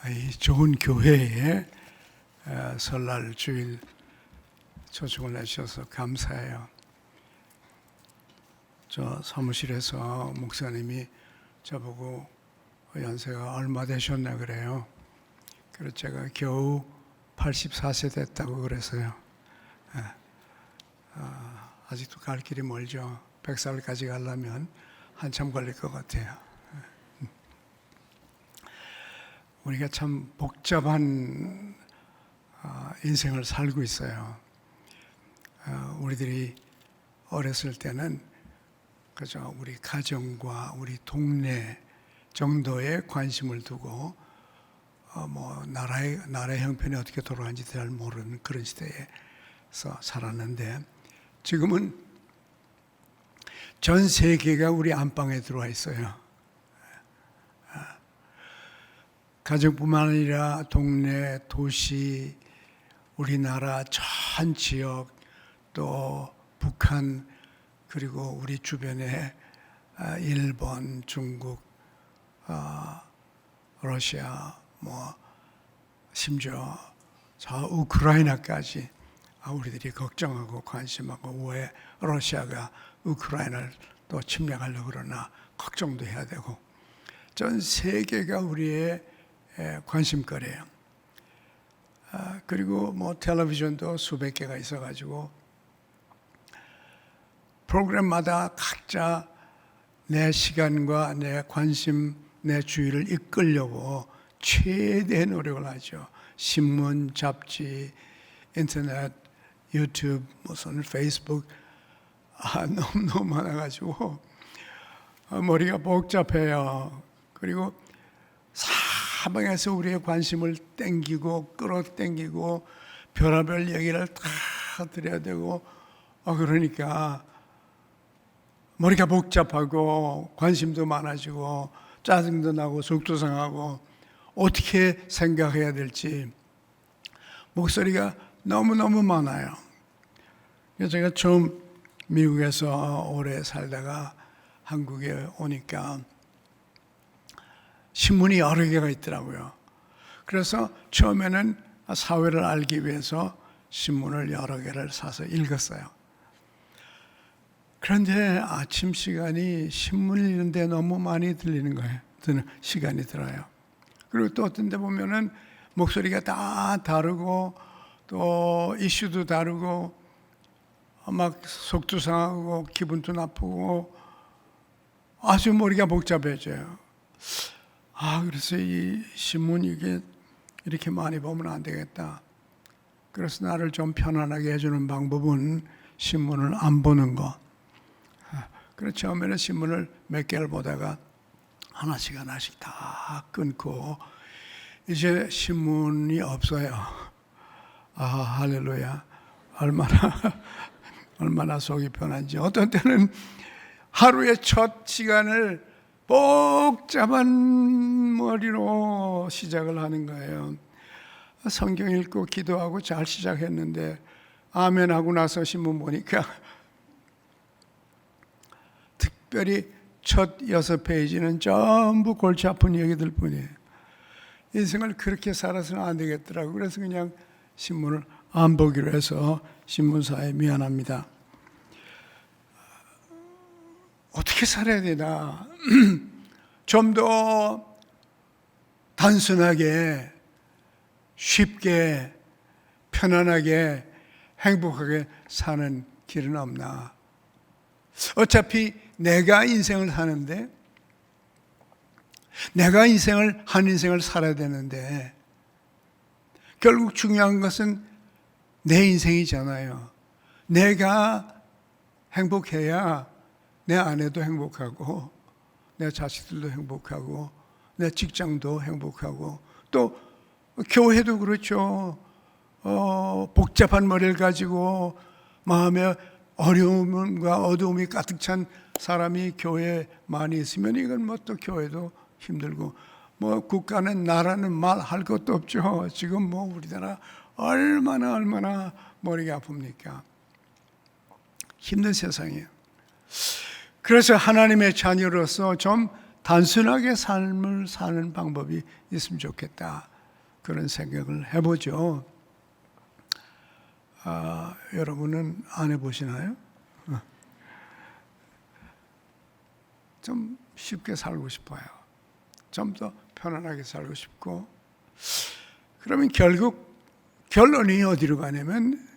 이 좋은 교회에 설날 주일 초청을 내주셔서 감사해요. 저 사무실에서 목사님이 저보고 연세가 얼마 되셨나 그래요. 그래서 제가 겨우 84세 됐다고 그래서요. 아직도 갈 길이 멀죠. 100살까지 가려면 한참 걸릴 것 같아요. 우리가 참 복잡한 인생을 살고 있어요. 우리들이 어렸을 때는 그저 우리 가정과 우리 동네 정도에 관심을 두고 나라의 형편이 어떻게 돌아가는지 잘 모르는 그런 시대에서 살았는데, 지금은 전 세계가 우리 안방에 들어와 있어요. 가정뿐만 아니라 동네, 도시, 우리나라 전 지역, 또 북한, 그리고 우리 주변에 일본, 중국, 러시아, 심지어 저 우크라이나까지 우리들이 걱정하고 관심하고, 왜 러시아가 우크라이나를 또 침략하려고 그러나 걱정도 해야 되고, 전 세계가 우리의 관심거리예요. 그리고 텔레비전도 수백 개가 있어가지고 프로그램마다 각자 내 시간과 내 관심, 내 주의를 이끌려고 최대의 노력을 하죠. 신문, 잡지, 인터넷, 유튜브, 무슨 페이스북, 너무 많아가지고 머리가 복잡해요. 그리고 사방에서 우리의 관심을 땡기고 끌어당기고 별의별 얘기를 다 드려야 되고, 그러니까 머리가 복잡하고 관심도 많아지고 짜증도 나고 속도 상하고 어떻게 생각해야 될지 목소리가 너무너무 많아요. 그래서 제가 처음 미국에서 오래 살다가 한국에 오니까 신문이 여러 개가 있더라고요. 그래서 처음에는 사회를 알기 위해서 신문을 여러 개를 사서 읽었어요. 그런데 아침 시간이 신문 읽는데 너무 많이 드는 시간이 들어요. 그리고 또 어떤 데 보면은 목소리가 다 다르고 또 이슈도 다르고 막 속도 상하고 기분도 나쁘고 아주 머리가 복잡해져요. 그래서 이 신문 이게 이렇게 많이 보면 안 되겠다. 그래서 나를 좀 편안하게 해주는 방법은 신문을 안 보는 거. 그래서 처음에는 신문을 몇 개를 보다가 하나씩 다 끊고 이제 신문이 없어요. 할렐루야. 얼마나 속이 편한지. 어떤 때는 하루의 첫 시간을 복잡한 머리로 시작을 하는 거예요. 성경 읽고 기도하고 잘 시작했는데 아멘 하고 나서 신문 보니까 특별히 첫 6페이지는 전부 골치 아픈 얘기들 뿐이에요. 인생을 그렇게 살아서는 안 되겠더라고요. 그래서 그냥 신문을 안 보기로 해서 신문사에 미안합니다. 어떻게 살아야 되나? 좀 더 단순하게, 쉽게, 편안하게, 행복하게 사는 길은 없나? 어차피 내가 인생을 사는데, 내가 한 인생을 살아야 되는데, 결국 중요한 것은 내 인생이잖아요. 내가 행복해야 내 아내도 행복하고 내 자식들도 행복하고 내 직장도 행복하고 또 교회도 그렇죠. 복잡한 머리를 가지고 마음에 어려움과 어두움이 가득 찬 사람이 교회에 많이 있으면 이건 또 교회도 힘들고 국가는 나라는 말할 것도 없죠. 지금 우리나라 얼마나 머리가 아픕니까? 힘든 세상이에요. 그래서 하나님의 자녀로서 좀 단순하게 삶을 사는 방법이 있으면 좋겠다. 그런 생각을 해보죠. 여러분은 안 해보시나요? 좀 쉽게 살고 싶어요. 좀 더 편안하게 살고 싶고. 그러면 결국 결론이 어디로 가냐면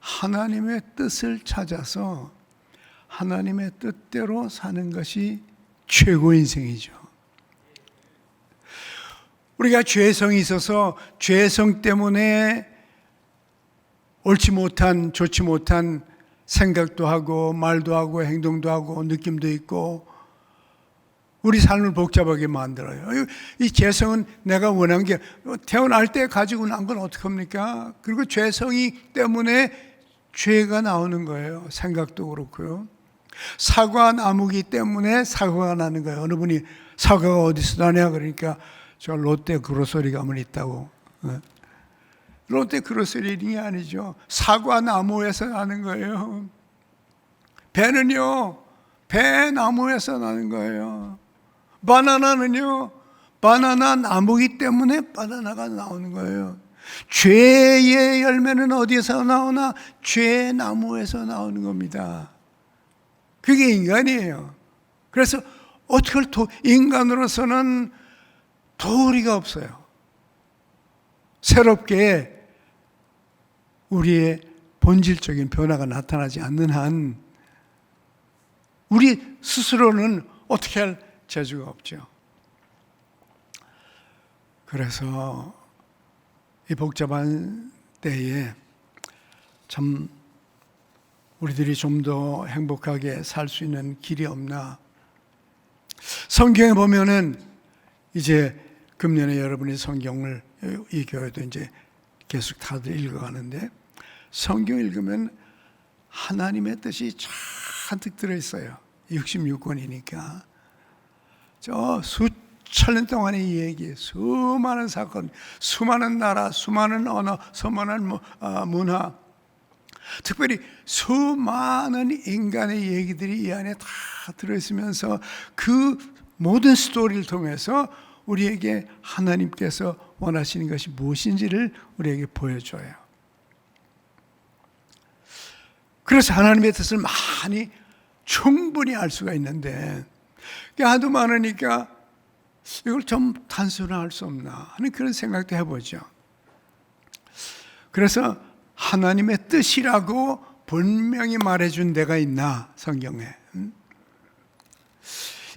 하나님의 뜻을 찾아서 하나님의 뜻대로 사는 것이 최고 인생이죠. 우리가 죄성이 있어서 죄성 때문에 옳지 못한, 좋지 못한 생각도 하고 말도 하고 행동도 하고 느낌도 있고 우리 삶을 복잡하게 만들어요. 이 죄성은 내가 원한 게 태어날 때 가지고 난 건 어떡합니까? 그리고 죄성이 때문에 죄가 나오는 거예요. 생각도 그렇고요. 사과 나무기 때문에 사과가 나는 거예요. 어느 분이 사과가 어디서 나냐 그러니까 저 롯데 그로서리 가면 있다고. 롯데 그로서리이 아니죠. 사과 나무에서 나는 거예요. 배는요, 배 나무에서 나는 거예요. 바나나는요, 바나나 나무기 때문에 바나나가 나오는 거예요. 죄의 열매는 어디에서 나오나? 죄의 나무에서 나오는 겁니다. 그게 인간이에요. 그래서 어떻게 인간으로서는 도리가 없어요. 새롭게 우리의 본질적인 변화가 나타나지 않는 한 우리 스스로는 어떻게 할 재주가 없죠. 그래서 이 복잡한 때에 참 우리들이 좀 더 행복하게 살 수 있는 길이 없나. 성경에 보면은 이제 금년에 여러분이 성경을 이 교회도 이제 계속 다들 읽어가는데 성경 읽으면 하나님의 뜻이 잔뜩 들어있어요. 66권이니까 저 수천 년 동안의 이 얘기, 수많은 사건, 수많은 나라, 수많은 언어, 수많은 문화, 특별히 수많은 인간의 얘기들이 이 안에 다 들어있으면서 그 모든 스토리를 통해서 우리에게 하나님께서 원하시는 것이 무엇인지를 우리에게 보여줘요. 그래서 하나님의 뜻을 많이 충분히 알 수가 있는데 하도 많으니까 이걸 좀 단순화할 수 없나 하는 그런 생각도 해보죠. 그래서 하나님의 뜻이라고 분명히 말해준 데가 있나 성경에.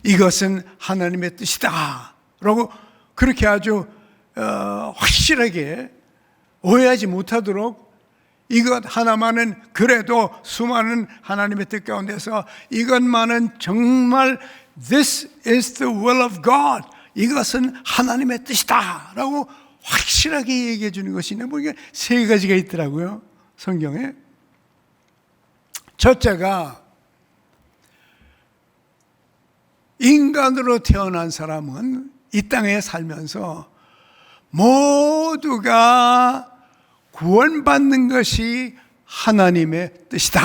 이것은 하나님의 뜻이다 라고 그렇게 아주 확실하게 오해하지 못하도록 이것 하나만은 그래도 수많은 하나님의 뜻 가운데서 이것만은 정말 This is the will of God. 이것은 하나님의 뜻이다 라고 확실하게 얘기해 주는 것이 있는데 보니까 세 가지가 있더라고요. 성경에. 첫째가 인간으로 태어난 사람은 이 땅에 살면서 모두가 구원받는 것이 하나님의 뜻이다.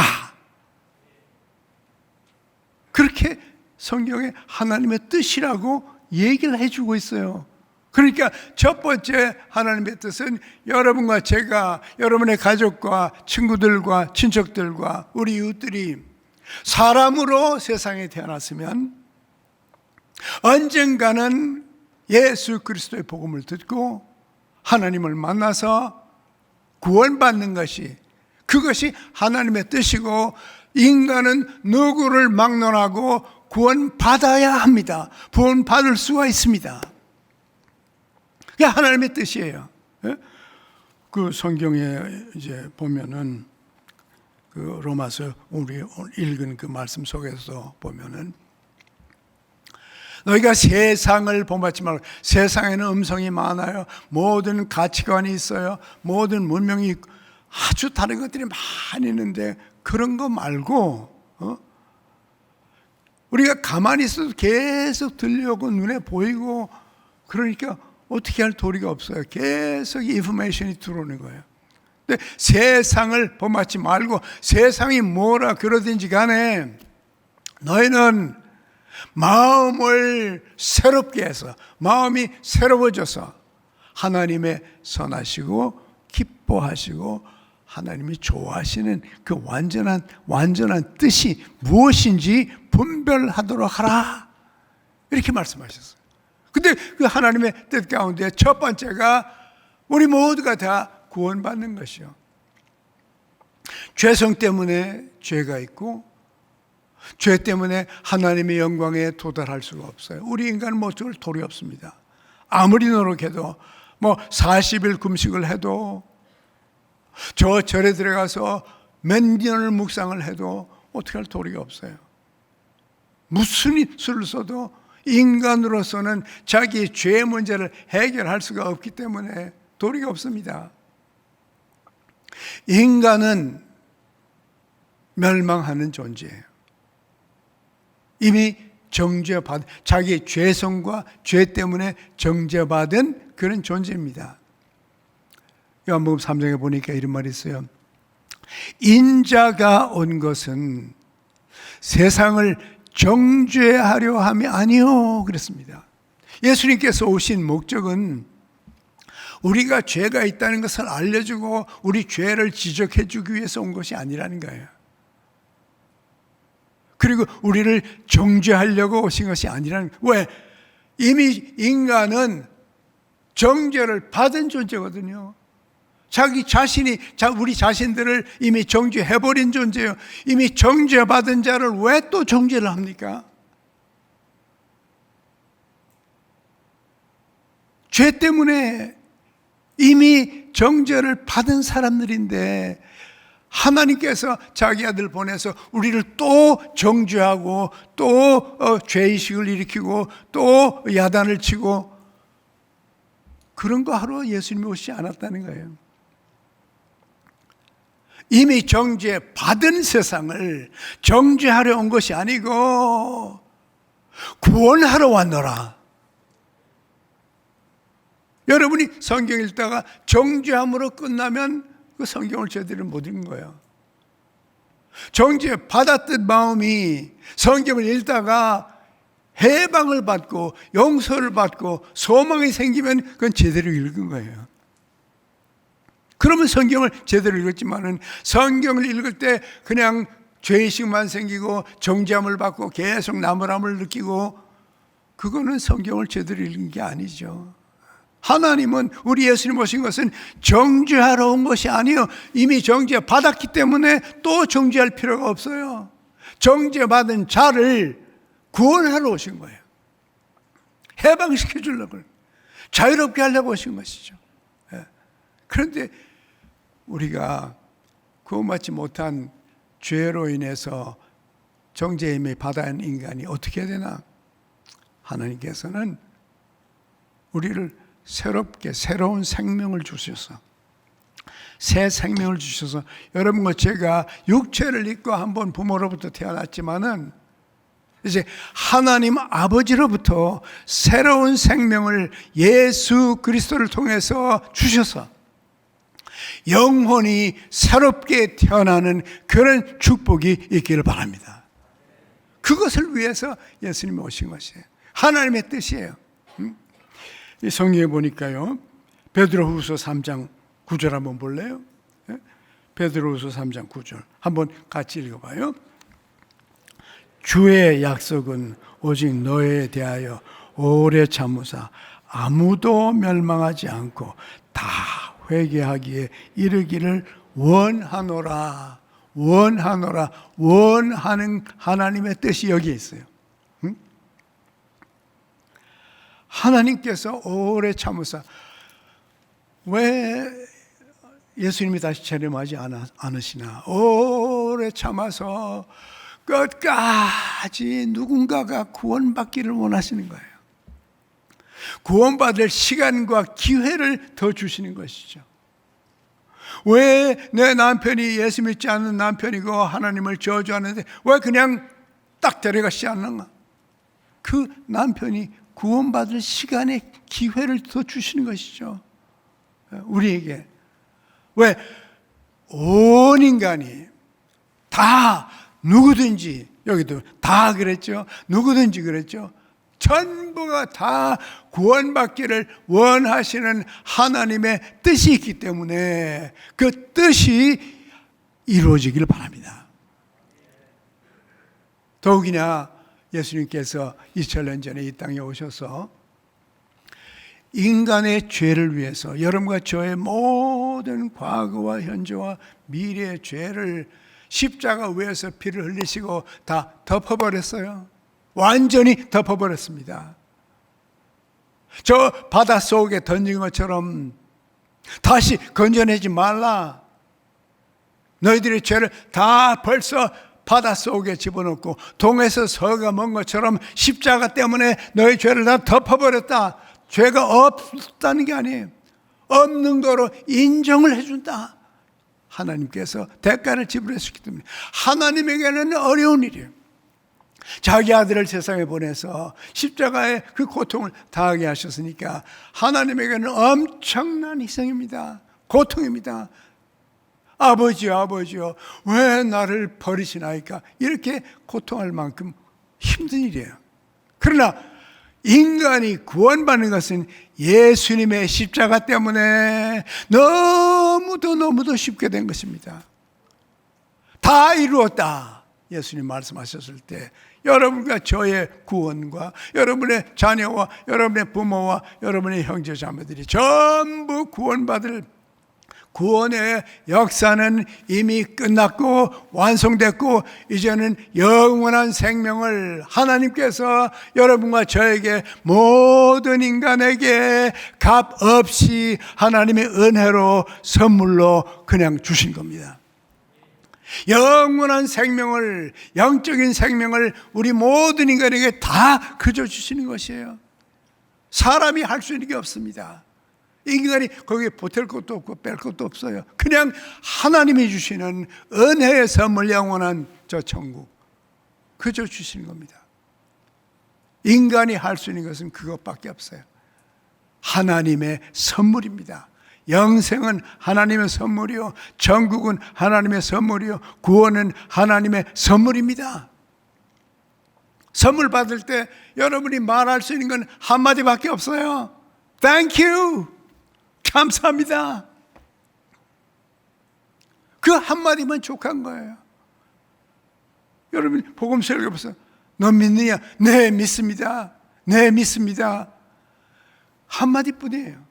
그렇게 성경에 하나님의 뜻이라고 얘기를 해주고 있어요. 그러니까 첫 번째 하나님의 뜻은 여러분과 제가, 여러분의 가족과 친구들과 친척들과 우리 이웃들이 사람으로 세상에 태어났으면 언젠가는 예수 그리스도의 복음을 듣고 하나님을 만나서 구원받는 것이, 그것이 하나님의 뜻이고 인간은 누구를 막론하고 구원받아야 합니다. 구원받을 수가 있습니다. 그게 하나님의 뜻이에요. 그 성경에 이제 보면은 그 로마서 우리 읽은 그 말씀 속에서 보면은 너희가 세상을 본받지 말고, 세상에는 음성이 많아요. 모든 가치관이 있어요. 모든 문명이 아주 다른 것들이 많이 있는데 그런 거 말고 우리가 가만히 있어도 계속 들려오고 눈에 보이고 그러니까 어떻게 할 도리가 없어요. 계속 인포메이션이 들어오는 거예요. 근데 세상을 본받지 말고 세상이 뭐라 그러든지 간에 너희는 마음을 새롭게 해서, 마음이 새로워져서 하나님의 선하시고 기뻐하시고 하나님이 좋아하시는 그 완전한 뜻이 무엇인지 분별하도록 하라, 이렇게 말씀하셨어요. 근데 그 하나님의 뜻 가운데 첫 번째가 우리 모두가 다 구원받는 것이요. 죄성 때문에 죄가 있고 죄 때문에 하나님의 영광에 도달할 수가 없어요. 우리 인간은 뭐 어쩔 도리 없습니다. 아무리 노력해도 40일 금식을 해도 저 절에 들어가서 몇 년을 묵상을 해도 어떻게 할 도리가 없어요. 무슨 수를 써도 인간으로서는 자기 죄의 문제를 해결할 수가 없기 때문에 도리가 없습니다. 인간은 멸망하는 존재예요. 이미 정죄받은, 자기 죄성과 죄 때문에 정죄받은 그런 존재입니다. 요한복음 3장에 보니까 이런 말이 있어요. 인자가 온 것은 세상을 정죄하려 함이 아니요, 그랬습니다. 예수님께서 오신 목적은 우리가 죄가 있다는 것을 알려주고 우리 죄를 지적해 주기 위해서 온 것이 아니라는 거예요. 그리고 우리를 정죄하려고 오신 것이 아니라는 거예요. 왜? 이미 인간은 정죄를 받은 존재거든요. 자기 자신이 우리 자신들을 이미 정죄해버린 존재예요. 이미 정죄받은 자를 왜 또 정죄를 합니까? 죄 때문에 이미 정죄를 받은 사람들인데 하나님께서 자기 아들 보내서 우리를 또 정죄하고 또 죄의식을 일으키고 또 야단을 치고 그런 거 하러 예수님이 오시지 않았다는 거예요. 이미 정죄받은 세상을 정죄하려 온 것이 아니고 구원하러 왔노라. 여러분이 성경 읽다가 정죄함으로 끝나면 그 성경을 제대로 못 읽은 거예요. 정죄받았던 마음이 성경을 읽다가 해방을 받고 용서를 받고 소망이 생기면 그건 제대로 읽은 거예요. 그러면 성경을 제대로 읽었지만은 성경을 읽을 때 그냥 죄의식만 생기고 정죄함을 받고 계속 나무람을 느끼고 그거는 성경을 제대로 읽은 게 아니죠. 하나님은 우리 예수님 오신 것은 정죄하러 온 것이 아니요, 이미 정죄 받았기 때문에 또 정죄할 필요가 없어요. 정죄받은 자를 구원하러 오신 거예요. 해방시켜 주려고, 자유롭게 하려고 오신 것이죠. 그런데 우리가 구원받지 못한 죄로 인해서 정죄임을 받아야 인간이 어떻게 해야 되나? 하나님께서는 우리를 새롭게 새로운 생명을 주셔서, 새 생명을 주셔서, 여러분과 제가 육체를 입고 한번 부모로부터 태어났지만은 이제 하나님 아버지로부터 새로운 생명을 예수 그리스도를 통해서 주셔서 영혼이 새롭게 태어나는 그런 축복이 있기를 바랍니다. 그것을 위해서 예수님이 오신 것이에요. 하나님의 뜻이에요. 이 성경에 보니까요, 베드로후서 3장 9절 한번 볼래요? 베드로후서 3장 9절 한번 같이 읽어봐요. 주의 약속은 오직 너에 대하여 오래 참으사 아무도 멸망하지 않고 다 회개하기에 이르기를 원하노라. 원하는 하나님의 뜻이 여기에 있어요. 하나님께서 오래 참으사, 왜 예수님이 다시 재림하지 않으시나? 오래 참아서 끝까지 누군가가 구원받기를 원하시는 거예요. 구원받을 시간과 기회를 더 주시는 것이죠. 왜 내 남편이 예수 믿지 않는 남편이고 하나님을 저주하는데 왜 그냥 딱 데려가시지 않는가? 그 남편이 구원받을 시간의 기회를 더 주시는 것이죠. 우리에게. 왜? 온 인간이 다 누구든지, 여기도 다 그랬죠. 누구든지 그랬죠. 전부가 다 구원받기를 원하시는 하나님의 뜻이 있기 때문에 그 뜻이 이루어지길 바랍니다. 더욱이나 예수님께서 2000년 전에 이 땅에 오셔서 인간의 죄를 위해서 여러분과 저의 모든 과거와 현재와 미래의 죄를 십자가 위에서 피를 흘리시고 다 덮어버렸어요. 완전히 덮어버렸습니다. 저 바닷속에 던진 것처럼 다시 건져내지 말라. 너희들의 죄를 다 벌써 바닷속에 집어넣고 동에서 서가 먼 것처럼 십자가 때문에 너희 죄를 다 덮어버렸다. 죄가 없다는 게 아니에요. 없는 거로 인정을 해준다. 하나님께서 대가를 지불했기 때문에 하나님에게는 어려운 일이에요. 자기 아들을 세상에 보내서 십자가에 그 고통을 당하게 하셨으니까 하나님에게는 엄청난 희생입니다. 고통입니다. 아버지요, 아버지요, 왜 나를 버리시나이까? 이렇게 고통할 만큼 힘든 일이에요. 그러나 인간이 구원받는 것은 예수님의 십자가 때문에 너무도 쉽게 된 것입니다. 다 이루었다. 예수님 말씀하셨을 때 여러분과 저의 구원과 여러분의 자녀와 여러분의 부모와 여러분의 형제 자매들이 전부 구원받을 구원의 역사는 이미 끝났고 완성됐고 이제는 영원한 생명을 하나님께서 여러분과 저에게 모든 인간에게 값 없이 하나님의 은혜로 선물로 그냥 주신 겁니다. 영원한 생명을, 영적인 생명을 우리 모든 인간에게 다 그저 주시는 것이에요. 사람이 할 수 있는 게 없습니다. 인간이 거기에 보탤 것도 없고 뺄 것도 없어요. 그냥 하나님이 주시는 은혜의 선물, 영원한 저 천국 그저 주시는 겁니다. 인간이 할 수 있는 것은 그것밖에 없어요. 하나님의 선물입니다. 영생은 하나님의 선물이요, 천국은 하나님의 선물이요, 구원은 하나님의 선물입니다. 선물 받을 때 여러분이 말할 수 있는 건 한마디밖에 없어요. Thank you. 감사합니다. 그 한마디만 족한 거예요. 여러분 복음서를 읽어보세요. 너 믿느냐? 네, 믿습니다. 네, 믿습니다. 한마디뿐이에요.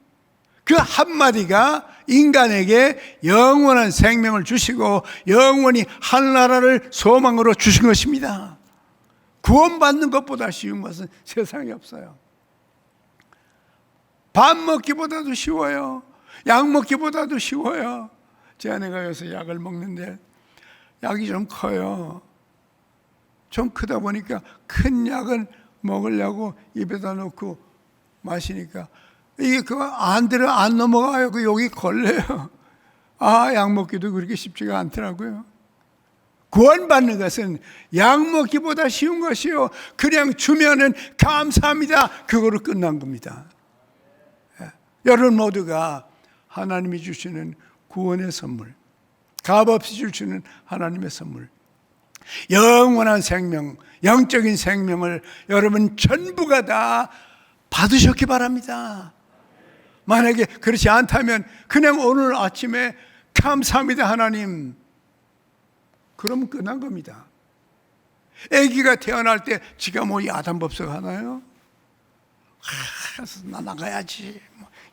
그 한마디가 인간에게 영원한 생명을 주시고 영원히 하늘나라를 소망으로 주신 것입니다. 구원받는 것보다 쉬운 것은 세상에 없어요. 밥 먹기보다도 쉬워요. 약 먹기보다도 쉬워요. 제 아내가 요새 약을 먹는데 약이 좀 커요. 좀 크다 보니까 큰 약은 먹으려고 입에다 넣고 마시니까 이게 그거 안 넘어가요. 그 여기 걸려요. 아, 약 먹기도 그렇게 쉽지가 않더라고요. 구원받는 것은 약 먹기보다 쉬운 것이요, 그냥 주면은 감사합니다, 그거로 끝난 겁니다. 여러분 모두가 하나님이 주시는 구원의 선물, 값없이 주시는 하나님의 선물, 영원한 생명, 영적인 생명을 여러분 전부가 다 받으셨기 바랍니다. 만약에 그렇지 않다면 그냥 오늘 아침에 감사합니다 하나님, 그러면 끝난 겁니다. 아기가 태어날 때 지가 뭐 야단법석 하나요? 나 나가야지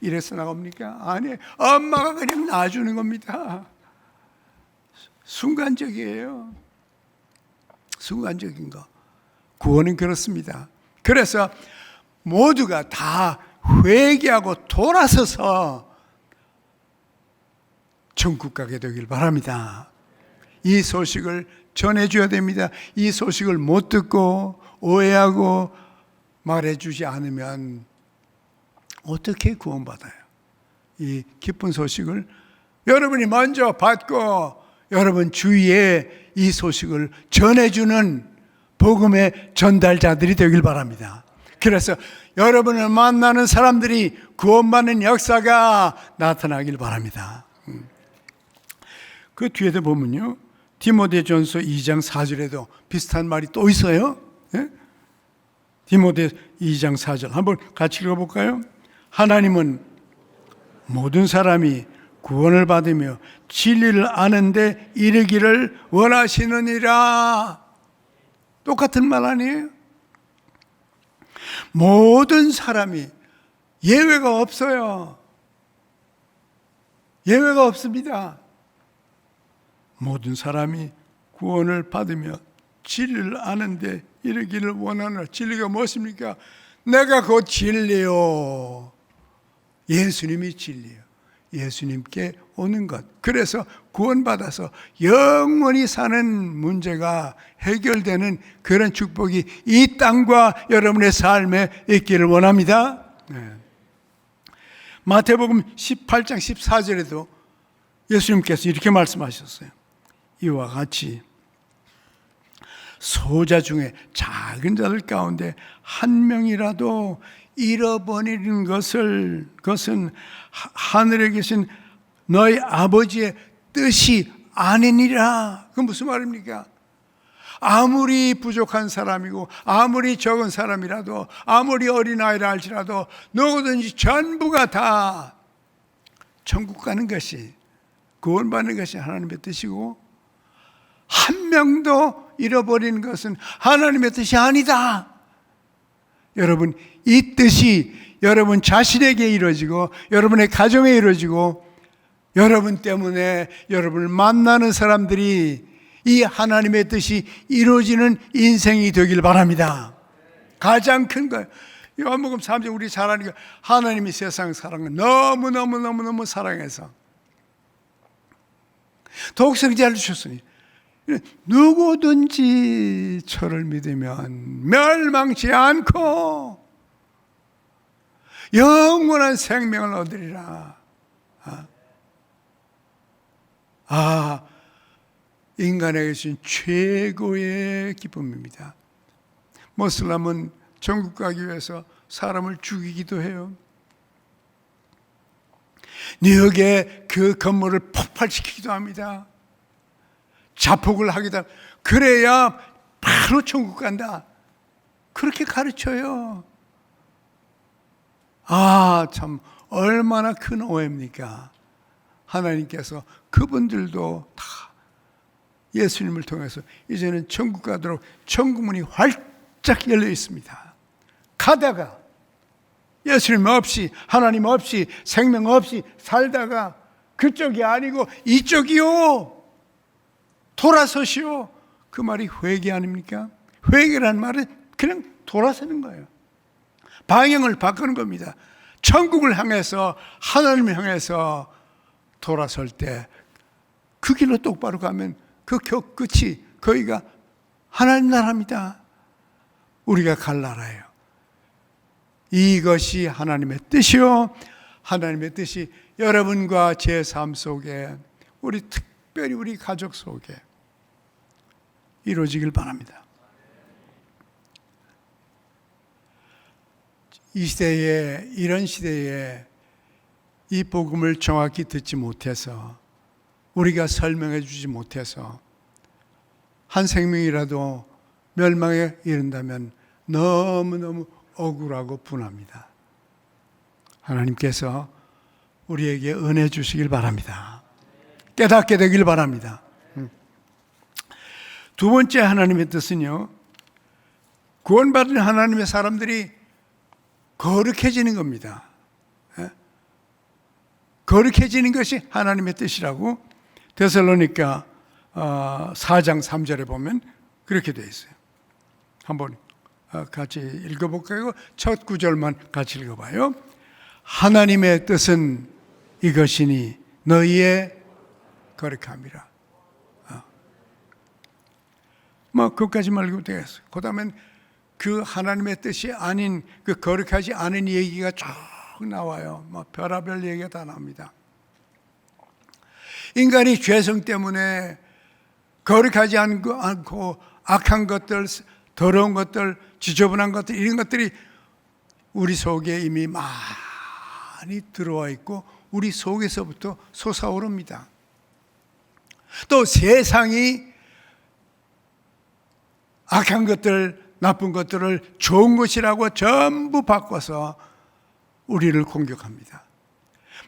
이래서 나갑니까? 아니, 엄마가 그냥 놔주는 겁니다. 순간적이에요. 순간적인 거. 구원은 그렇습니다. 그래서 모두가 다 회개하고 돌아서서 천국 가게 되길 바랍니다. 이 소식을 전해줘야 됩니다. 이 소식을 못 듣고 오해하고 말해주지 않으면 어떻게 구원받아요? 이 기쁜 소식을 여러분이 먼저 받고 여러분 주위에 이 소식을 전해주는 복음의 전달자들이 되길 바랍니다. 그래서 여러분을 만나는 사람들이 구원받는 역사가 나타나길 바랍니다. 그 뒤에도 보면요, 디모데전서 2장 4절에도 비슷한 말이 또 있어요. 예? 디모데 2장 4절 한번 같이 읽어볼까요? 하나님은 모든 사람이 구원을 받으며 진리를 아는데 이르기를 원하시느니라. 똑같은 말 아니에요? 모든 사람이, 예외가 없어요. 예외가 없습니다. 모든 사람이 구원을 받으며 진리를 아는데 이르기를 원하는, 진리가 무엇입니까? 내가 곧 진리요. 예수님이 진리요. 예수님께 오는 것. 그래서 구원받아서 영원히 사는 문제가 해결되는 그런 축복이 이 땅과 여러분의 삶에 있기를 원합니다. 네. 마태복음 18장 14절에도 예수님께서 이렇게 말씀하셨어요. 이와 같이 소자 중에 작은 자들 가운데 한 명이라도 잃어버리는 그것은 하늘에 계신 너희 아버지의 뜻이 아니니라. 그건 무슨 말입니까? 아무리 부족한 사람이고 아무리 적은 사람이라도 아무리 어린아이라 할지라도 누구든지 전부가 다 천국 가는 것이, 구원받는 것이 하나님의 뜻이고 한 명도 잃어버리는 것은 하나님의 뜻이 아니다. 여러분, 이 뜻이 여러분 자신에게 이루어지고 여러분의 가정에 이루어지고 여러분 때문에 여러분을 만나는 사람들이 이 하나님의 뜻이 이루어지는 인생이 되길 바랍니다. 가장 큰 거예요. 요한복음 3장 우리 잘 아는 거, 하나님이 세상 사랑을 너무 사랑해서 독생자를 주셨으니 누구든지 저를 믿으면 멸망치 않고 영원한 생명을 얻으리라. 인간에게 주신 최고의 기쁨입니다. 모슬람은 천국 가기 위해서 사람을 죽이기도 해요. 뉴욕의 그 건물을 폭발시키기도 합니다. 자폭을 하기도 합니다. 그래야 바로 천국 간다. 그렇게 가르쳐요. 참 얼마나 큰 오해입니까? 하나님께서 그분들도 다 예수님을 통해서 이제는 천국 가도록 천국문이 활짝 열려 있습니다. 가다가 예수님 없이, 하나님 없이, 생명 없이 살다가 그쪽이 아니고 이쪽이요, 돌아서시오. 그 말이 회개 아닙니까? 회개라는 말은 그냥 돌아서는 거예요. 방향을 바꾸는 겁니다. 천국을 향해서, 하나님을 향해서 돌아설 때 그 길로 똑바로 가면 그 끝이 거기가 하나님 나라입니다. 우리가 갈 나라예요. 이것이 하나님의 뜻이요, 하나님의 뜻이 여러분과 제 삶 속에, 우리 특별히 우리 가족 속에 이루어지길 바랍니다. 이 시대에, 이런 시대에 이 복음을 정확히 듣지 못해서, 우리가 설명해 주지 못해서 한 생명이라도 멸망에 이른다면 너무너무 억울하고 분합니다. 하나님께서 우리에게 은혜 주시길 바랍니다. 깨닫게 되길 바랍니다. 두 번째 하나님의 뜻은요, 구원받은 하나님의 사람들이 거룩해지는 겁니다. 거룩해지는 것이 하나님의 뜻이라고 데살로니가 4장 3절에 보면 그렇게 되어 있어요. 한번 같이 읽어볼까요? 첫 구절만 같이 읽어봐요. 하나님의 뜻은 이것이니 너희의 거룩함이라. 그것까지만 읽으면 되겠어요. 그 다음엔 그 하나님의 뜻이 아닌, 그 거룩하지 않은 얘기가 쭉 나와요. 별의별 얘기가 다 나옵니다. 인간이 죄성 때문에 거룩하지 않고 악한 것들, 더러운 것들, 지저분한 것들, 이런 것들이 우리 속에 이미 많이 들어와 있고 우리 속에서부터 솟아오릅니다. 또 세상이 악한 것들, 나쁜 것들을 좋은 것이라고 전부 바꿔서 우리를 공격합니다.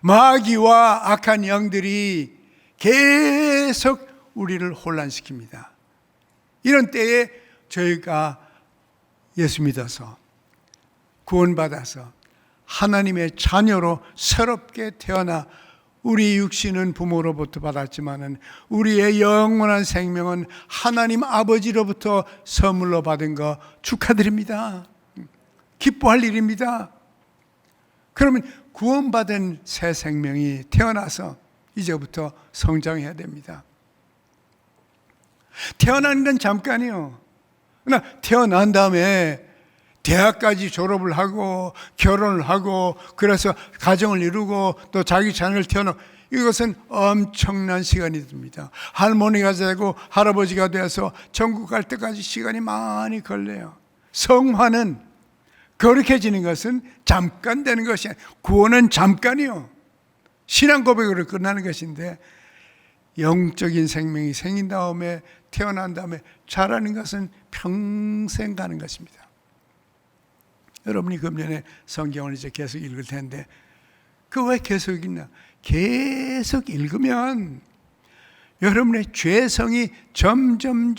마귀와 악한 영들이 계속 우리를 혼란시킵니다. 이런 때에 저희가 예수 믿어서 구원받아서 하나님의 자녀로 새롭게 태어나 우리 육신은 부모로부터 받았지만은 우리의 영원한 생명은 하나님 아버지로부터 선물로 받은 거 축하드립니다. 기뻐할 일입니다. 그러면 구원받은 새 생명이 태어나서 이제부터 성장해야 됩니다. 태어나는 건 잠깐이요. 그러나 태어난 다음에 대학까지 졸업을 하고 결혼을 하고 그래서 가정을 이루고 또 자기 자녀를 태어나고 이것은 엄청난 시간이 듭니다. 할머니가 되고 할아버지가 돼서 천국 갈 때까지 시간이 많이 걸려요. 성화는 거룩해지는 것은 잠깐 되는 것이 아니에요. 구원은 잠깐이요. 신앙 고백으로 끝나는 것인데 영적인 생명이 생긴 다음에 태어난 다음에 자라는 것은 평생 가는 것입니다. 여러분이 금년에 성경을 이제 계속 읽을 텐데 그 왜 계속 읽나? 계속 읽으면 여러분의 죄성이 점점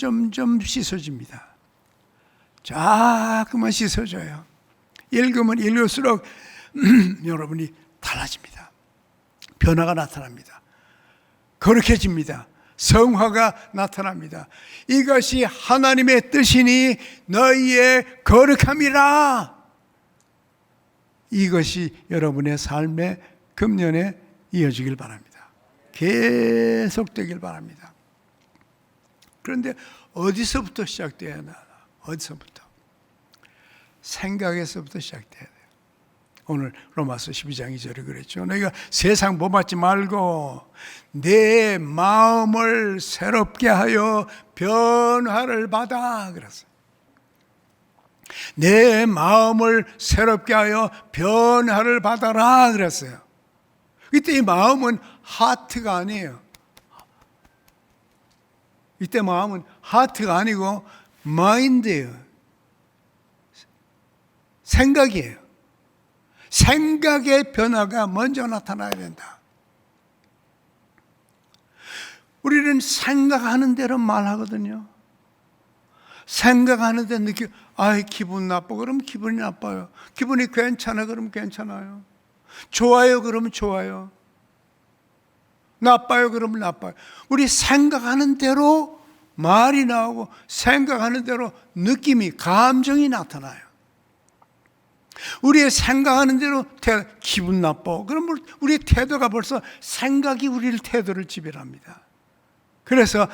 씻어집니다. 자꾸만 씻어져요. 읽으면 읽을수록 여러분이 달라집니다. 변화가 나타납니다. 거룩해집니다. 성화가 나타납니다. 이것이 하나님의 뜻이니 너희의 거룩함이라. 이것이 여러분의 삶의 금년에 이어지길 바랍니다. 계속되길 바랍니다. 그런데 어디서부터 시작돼야 하나? 어디서부터? 생각에서부터 시작돼야 돼요. 오늘 로마서 12장 2절에 그랬죠. 너희가 세상 본받지 말고 내 마음을 새롭게 하여 변화를 받아 그랬어요. 내 마음을 새롭게 하여 변화를 받아라 그랬어요. 이때 이 마음은 하트가 아니에요. 이때 마음은 하트가 아니고 마인드예요. 생각이에요. 생각의 변화가 먼저 나타나야 된다. 우리는 생각하는 대로 말하거든요. 생각하는 데 느끼고 기분 나빠 그러면 기분이 나빠요. 기분이 괜찮아 그러면 괜찮아요. 좋아요 그러면 좋아요. 나빠요 그러면 나빠요. 우리 생각하는 대로 말이 나오고 생각하는 대로 느낌이 감정이 나타나요. 우리의 생각하는 대로 기분 나빠 그러면 우리의 태도가 벌써 생각이 우리를 태도를 지배합니다. 그래서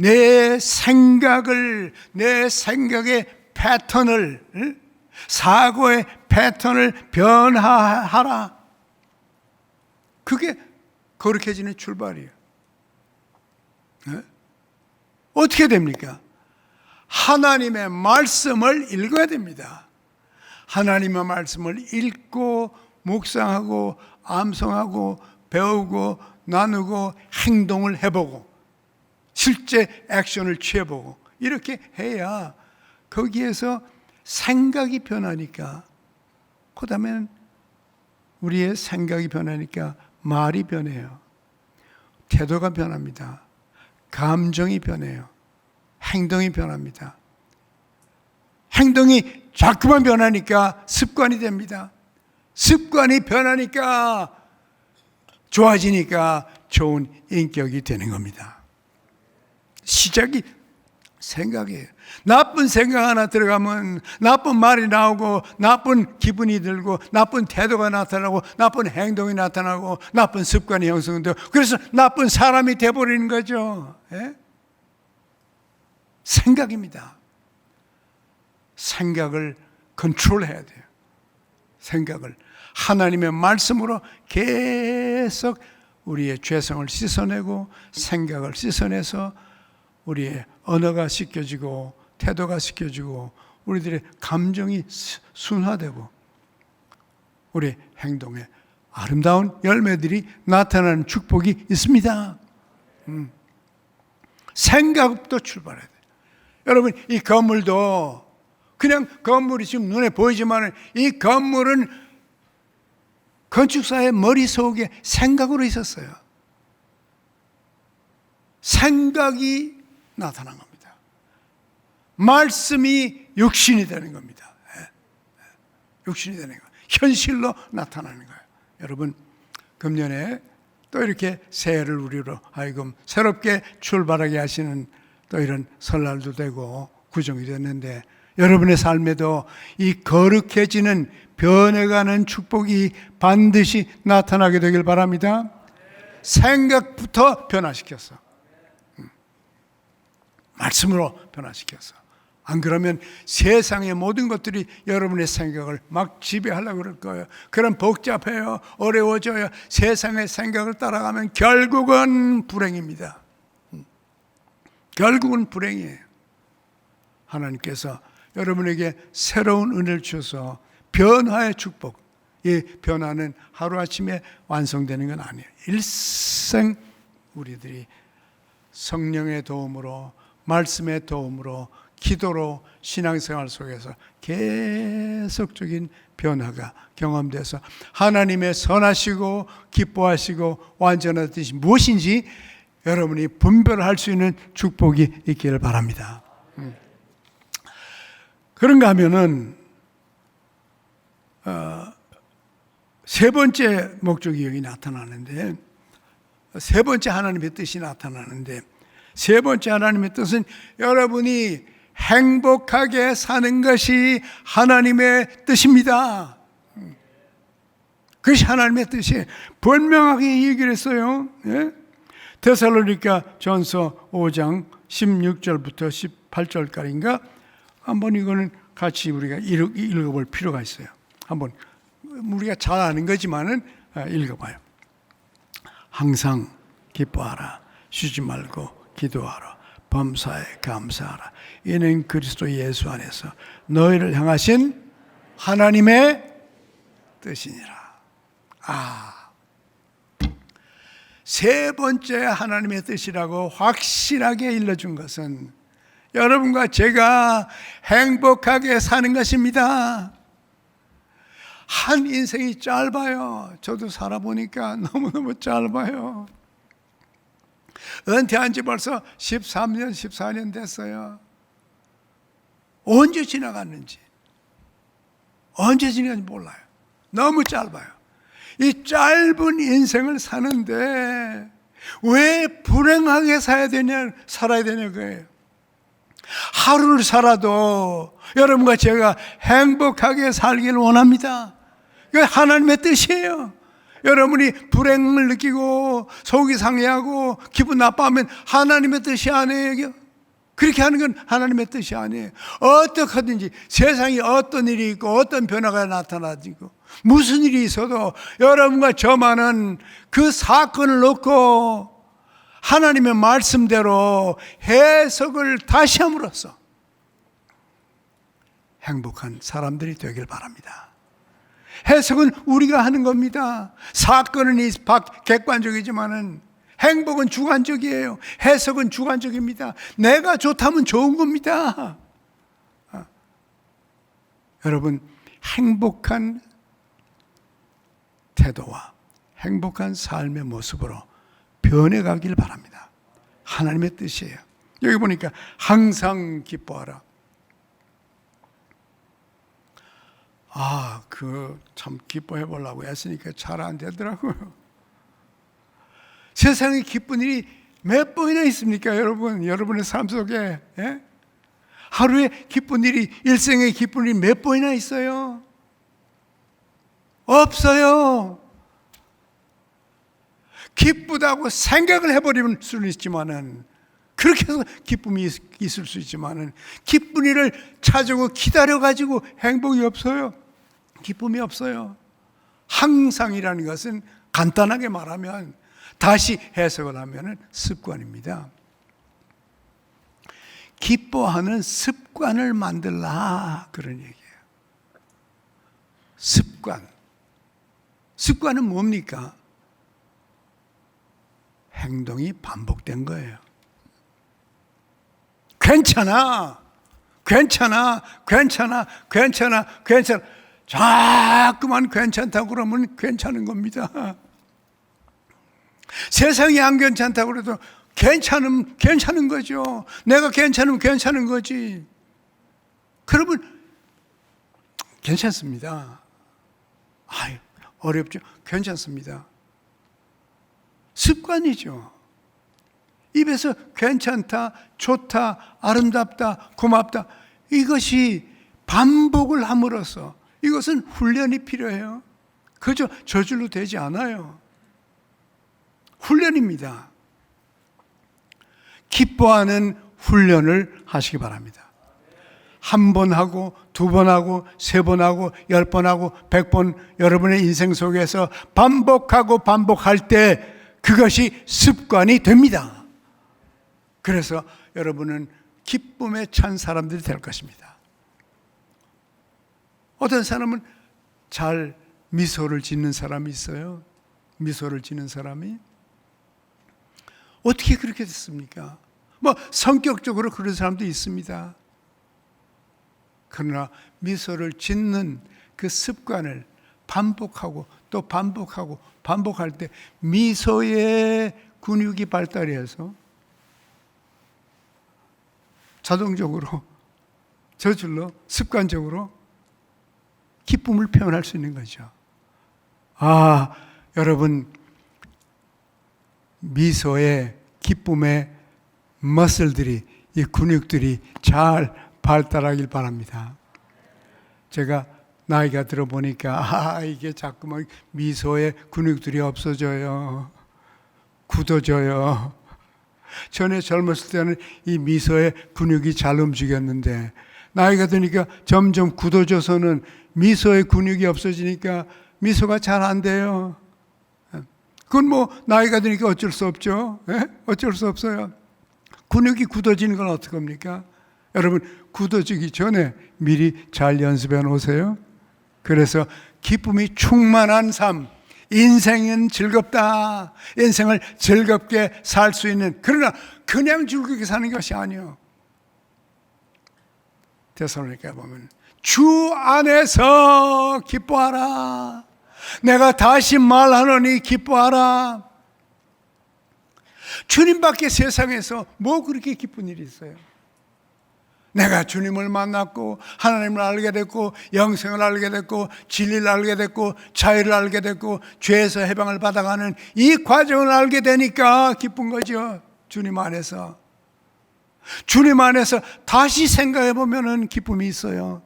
내 생각의 패턴을 사고의 패턴을 변화하라. 그게 거룩해지는 출발이에요. 네? 어떻게 됩니까? 하나님의 말씀을 읽어야 됩니다. 하나님의 말씀을 읽고 묵상하고 암송하고 배우고 나누고 행동을 해보고 실제 액션을 취해보고 이렇게 해야 거기에서 생각이 변하니까 그 다음에는 우리의 생각이 변하니까 말이 변해요. 태도가 변합니다. 감정이 변해요. 행동이 변합니다. 행동이 자꾸만 변하니까 습관이 됩니다. 습관이 변하니까 좋아지니까 좋은 인격이 되는 겁니다. 시작이 생각이에요. 나쁜 생각 하나 들어가면 나쁜 말이 나오고 나쁜 기분이 들고 나쁜 태도가 나타나고 나쁜 행동이 나타나고 나쁜 습관이 형성되고 그래서 나쁜 사람이 돼버리는 거죠. 예? 생각입니다. 생각을 컨트롤해야 돼요. 생각을 하나님의 말씀으로 계속 우리의 죄성을 씻어내고 생각을 씻어내서 우리의 언어가 씻겨지고 태도가 씻겨지고 우리들의 감정이 순화되고 우리의 행동에 아름다운 열매들이 나타나는 축복이 있습니다. 생각부터 출발해야 돼요. 여러분 이 건물도 그냥 건물이 지금 눈에 보이지만 이 건물은 건축사의 머릿속에 생각으로 있었어요. 생각이 나타난 겁니다. 말씀이 육신이 되는 겁니다. 육신이 되는 거예요. 현실로 나타나는 거예요. 여러분, 금년에 또 이렇게 새해를 우리로 하여금 새롭게 출발하게 하시는 또 이런 설날도 되고 구정이 됐는데, 여러분의 삶에도 이 거룩해지는 변해가는 축복이 반드시 나타나게 되길 바랍니다. 생각부터 변화시켰어. 말씀으로 변화시켰어. 안 그러면 세상의 모든 것들이 여러분의 생각을 막 지배하려고 그럴 거예요. 그럼 복잡해요. 어려워져요. 세상의 생각을 따라가면 결국은 불행입니다. 결국은 불행이에요. 하나님께서 여러분에게 새로운 은혜를 주셔서 변화의 축복, 이 변화는 하루아침에 완성되는 건 아니에요. 일생 우리들이 성령의 도움으로, 말씀의 도움으로, 기도로 신앙생활 속에서 계속적인 변화가 경험돼서 하나님의 선하시고 기뻐하시고 완전한 뜻이 무엇인지 여러분이 분별할 수 있는 축복이 있기를 바랍니다. 그런가 하면은 세 번째 목적이 여기 나타나는데, 세 번째 하나님의 뜻이 나타나는데, 세 번째 하나님의 뜻은 여러분이 행복하게 사는 것이 하나님의 뜻입니다. 그것이 하나님의 뜻이에요. 분명하게 얘기를 했어요. 예? 데살로니가 전서 5장 16절부터 18절까지인가 한번 이거는 같이 우리가 읽어볼 필요가 있어요. 한번 우리가 잘 아는 거지만은 읽어봐요. 항상 기뻐하라. 쉬지 말고 기도하라. 범사에 감사하라. 이는 그리스도 예수 안에서 너희를 향하신 하나님의 뜻이니라. 세 번째 하나님의 뜻이라고 확실하게 일러준 것은 여러분과 제가 행복하게 사는 것입니다. 한 인생이 짧아요. 저도 살아보니까 너무너무 짧아요. 은퇴한 지 벌써 13년, 14년 됐어요. 언제 지나갔는지 몰라요. 너무 짧아요. 이 짧은 인생을 사는데 왜 불행하게 살아야 되냐 그거예요. 하루를 살아도 여러분과 제가 행복하게 살기를 원합니다. 이게 하나님의 뜻이에요. 여러분이 불행을 느끼고 속이 상해하고 기분 나빠하면 하나님의 뜻이 아니에요. 그렇게 하는 건 하나님의 뜻이 아니에요. 어떻게든지 세상에 어떤 일이 있고 어떤 변화가 나타나지고 무슨 일이 있어도 여러분과 저만은 그 사건을 놓고 하나님의 말씀대로 해석을 다시 함으로써 행복한 사람들이 되길 바랍니다. 해석은 우리가 하는 겁니다. 사건은 객관적이지만은 행복은 주관적이에요. 해석은 주관적입니다. 내가 좋다면 좋은 겁니다. 여러분, 행복한 태도와 행복한 삶의 모습으로 변해가길 바랍니다. 하나님의 뜻이에요. 여기 보니까 항상 기뻐하라. 참 기뻐해 보려고 했으니까 잘 안 되더라고요. 세상에 기쁜 일이 몇 번이나 있습니까, 여러분? 여러분의 삶 속에 하루에 기쁜 일이, 일생에 기쁜 일이 몇 번이나 있어요? 없어요. 기쁘다고 생각을 해버리면 수는 있지만은, 그렇게 해서 기쁨이 있을 수 있지만은, 기쁜 일을 찾고 기다려가지고 행복이 없어요. 기쁨이 없어요. 항상이라는 것은 간단하게 말하면, 다시 해석을 하면 습관입니다. 기뻐하는 습관을 만들라, 그런 얘기예요. 습관은 뭡니까? 행동이 반복된 거예요. 괜찮아. 괜찮아, 괜찮아, 괜찮아, 괜찮아. 자꾸만 괜찮다고 그러면 괜찮은 겁니다. 세상이 안 괜찮다고 그래도 괜찮은 거죠. 내가 괜찮으면 괜찮은 거지. 그러면 괜찮습니다. 아유, 어렵죠? 괜찮습니다. 습관이죠. 입에서 괜찮다, 좋다, 아름답다, 고맙다, 이것이 반복을 함으로써 이것은 훈련이 필요해요. 그저 저절로 되지 않아요. 훈련입니다. 기뻐하는 훈련을 하시기 바랍니다. 한 번 하고, 두 번 하고, 세 번 하고, 10번 하고, 100번 여러분의 인생 속에서 반복하고 반복할 때 그것이 습관이 됩니다. 그래서 여러분은 기쁨에 찬 사람들이 될 것입니다. 어떤 사람은 잘 미소를 짓는 사람이 있어요. 미소를 짓는 사람이. 어떻게 그렇게 됐습니까? 뭐 성격적으로 그런 사람도 있습니다. 그러나 미소를 짓는 그 습관을 반복하고 또 반복하고 반복할 때 미소의 근육이 발달해서 자동적으로 저절로 습관적으로 기쁨을 표현할 수 있는 거죠. 아, 여러분 미소의 기쁨의 머슬들이, 이 근육들이 잘 발달하길 바랍니다. 제가 나이가 들어보니까 이게 자꾸만 미소의 근육들이 없어져요. 굳어져요. 전에 젊었을 때는 이 미소의 근육이 잘 움직였는데 나이가 드니까 점점 굳어져서는 미소의 근육이 없어지니까 미소가 잘 안 돼요. 그건 뭐 나이가 드니까 어쩔 수 없죠. 어쩔 수 없어요. 근육이 굳어지는 건 어떡합니까? 여러분 굳어지기 전에 미리 잘 연습해 놓으세요. 그래서 기쁨이 충만한 삶, 인생은 즐겁다. 인생을 즐겁게 살 수 있는, 그러나 그냥 즐겁게 사는 것이 아니요. 데살로니가에 보면 주 안에서 기뻐하라. 내가 다시 말하노니 기뻐하라. 주님밖에 세상에서 뭐 그렇게 기쁜 일이 있어요? 내가 주님을 만났고 하나님을 알게 됐고 영생을 알게 됐고 진리를 알게 됐고 자유를 알게 됐고 죄에서 해방을 받아가는 이 과정을 알게 되니까 기쁜 거죠. 주님 안에서. 주님 안에서 다시 생각해 보면은 기쁨이 있어요.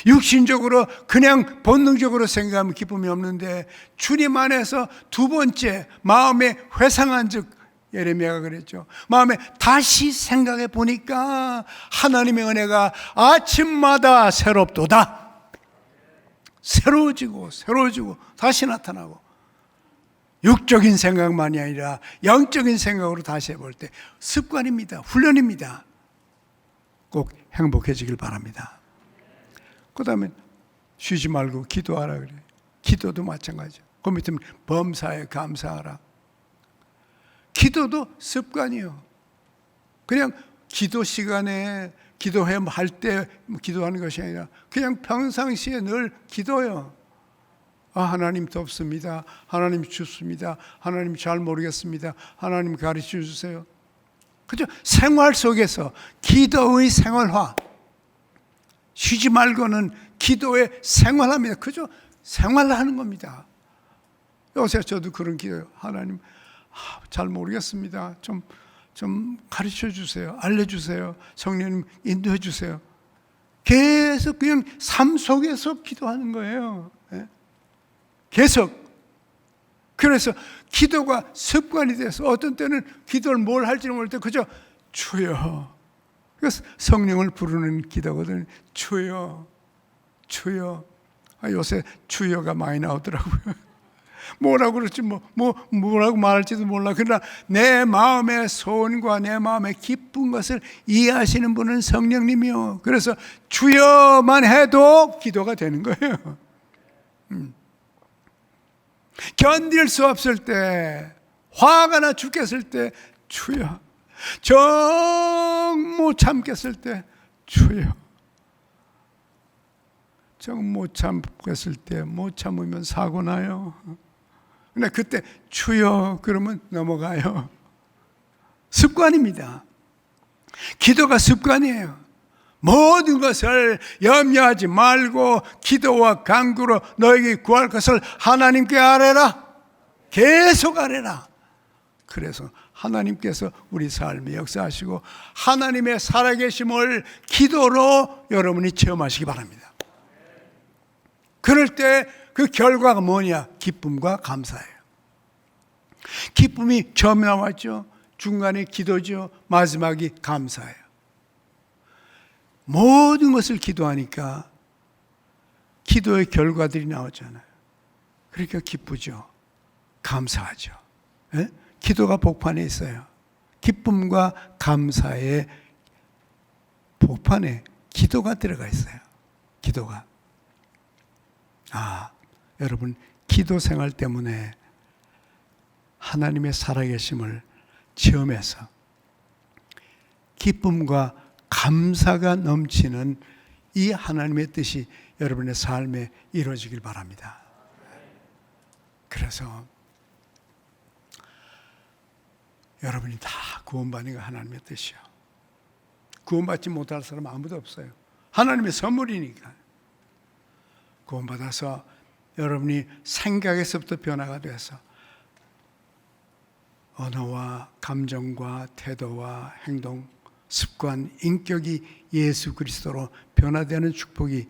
육신적으로 그냥 본능적으로 생각하면 기쁨이 없는데 주님 안에서 두 번째 마음에 회상한 즉, 예레미야가 그랬죠. 마음에 다시 생각해 보니까 하나님의 은혜가 아침마다 새롭도다. 새로워지고 다시 나타나고, 육적인 생각만이 아니라 영적인 생각으로 다시 해볼 때 습관입니다. 훈련입니다. 꼭 행복해지길 바랍니다. 그 다음에 쉬지 말고 기도하라 그래요. 기도도 마찬가지죠. 그 밑에 범사에 감사하라. 기도도 습관이요. 그냥 기도 시간에 기도할 때 기도하는 것이 아니라 그냥 평상시에 늘 기도요. 하나님 덥습니다. 하나님 춥습니다. 하나님 잘 모르겠습니다. 하나님 가르쳐 주세요. 그죠? 생활 속에서 기도의 생활화. 쉬지 말고는 기도의 생활합니다. 그죠? 생활하는 겁니다. 요새 저도 그런 기도요. 하나님 잘 모르겠습니다. 좀 가르쳐 주세요. 알려주세요. 성령님 인도해 주세요. 계속 그냥 삶 속에서 기도하는 거예요. 계속. 그래서 기도가 습관이 돼서 어떤 때는 기도를 뭘 할지는 모를 때 그저 주여. 그래서 성령을 부르는 기도거든요. 주여, 주여. 요새 주여가 많이 나오더라고요. 뭐라고 그럴지 뭐라고 말할지도 몰라. 그러나 내 마음의 소원과 내 마음의 기쁜 것을 이해하시는 분은 성령님이요. 그래서 주여만 해도 기도가 되는 거예요. 견딜 수 없을 때, 화가 나 죽겠을 때 주여, 정 못 참겠을 때 주여, 조금 못 참겠을 때 못 참으면 사고 나요. 근데 그때 주여 그러면 넘어가요. 습관입니다. 기도가 습관이에요. 모든 것을 염려하지 말고 기도와 간구로 너에게 구할 것을 하나님께 아뢰라. 계속 아뢰라. 그래서 하나님께서 우리 삶에 역사하시고 하나님의 살아계심을 기도로 여러분이 체험하시기 바랍니다. 그럴 때 그 결과가 뭐냐? 기쁨과 감사예요. 기쁨이 처음에 나왔죠. 중간에 기도죠. 마지막이 감사예요. 모든 것을 기도하니까 기도의 결과들이 나오잖아요. 그러니까 기쁘죠. 감사하죠. 예? 기도가 복판에 있어요. 기쁨과 감사의 복판에 기도가 들어가 있어요. 기도가. 여러분 기도 생활 때문에 하나님의 살아계심을 체험해서 기쁨과 감사가 넘치는 이 하나님의 뜻이 여러분의 삶에 이루어지길 바랍니다. 그래서 여러분이 다 구원받는 거 하나님의 뜻이요. 구원받지 못할 사람 아무도 없어요. 하나님의 선물이니까. 구원받아서 여러분이 생각에서부터 변화가 돼서 언어와 감정과 태도와 행동, 습관, 인격이 예수 그리스도로 변화되는 축복이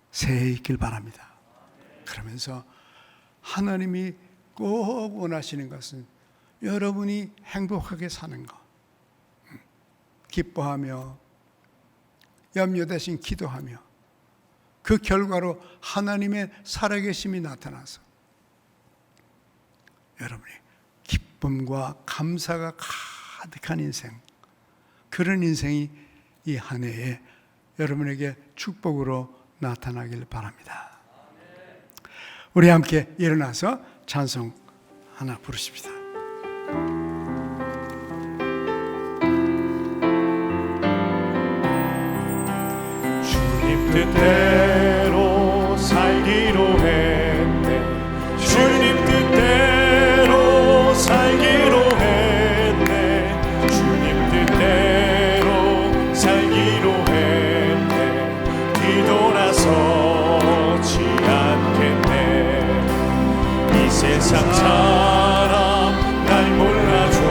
새해 있길 바랍니다. 그러면서 하나님이 꼭 원하시는 것은 여러분이 행복하게 사는 것, 기뻐하며 염려 대신 기도하며 그 결과로 하나님의 살아계심이 나타나서 여러분이 기쁨과 감사가 가득한 인생, 그런 인생이 이 한 해에 여러분에게 축복으로 나타나길 바랍니다. 우리 함께 일어나서 찬송 하나 부르십시다. 주님 뜻대로 살기로 했네. 주님 뜻대로 살기로 했네. 주님 뜻대로 살기로 했네. 뒤돌아서지 않겠네. 이 세상 사람 날 몰라줘도,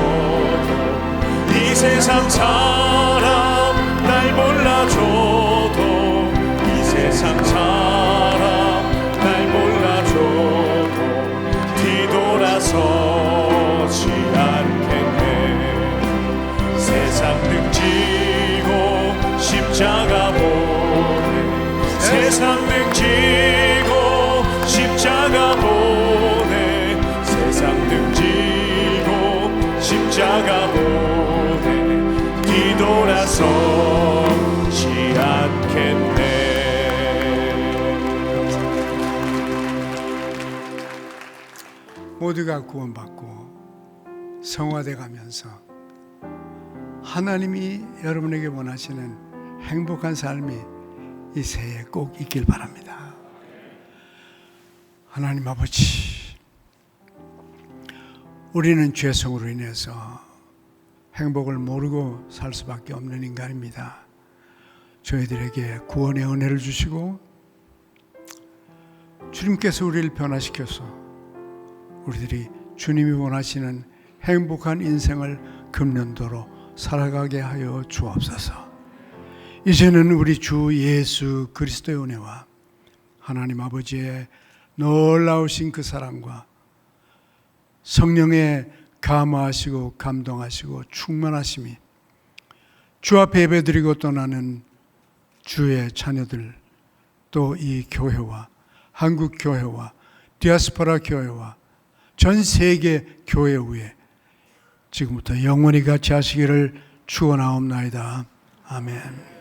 이 세상 사람 날 몰라줘도, 세상 사람 날 몰라줘도 뒤돌아서지 않겠네. 세상 등지고 십자가 보내. 세상 등지고 십자가 보내. 세상 등지고 십자가 보내. 뒤돌아서지 않겠네. 모두가 구원받고 성화돼 가면서 하나님이 여러분에게 원하시는 행복한 삶이 이 새해에 꼭 있길 바랍니다. 하나님 아버지, 우리는 죄성으로 인해서 행복을 모르고 살 수밖에 없는 인간입니다. 저희들에게 구원의 은혜를 주시고 주님께서 우리를 변화시켜서 우리들이 주님이 원하시는 행복한 인생을 금년도로 살아가게 하여 주옵소서. 이제는 우리 주 예수 그리스도의 은혜와 하나님 아버지의 놀라우신 그 사랑과 성령의 감화하시고 감동하시고 충만하심이 주 앞에 예배드리고 떠나는 주의 자녀들, 또 이 교회와 한국 교회와 디아스포라 교회와 전 세계 교회 위에 지금부터 영원히 같이 하시기를 축원하옵나이다. 아멘.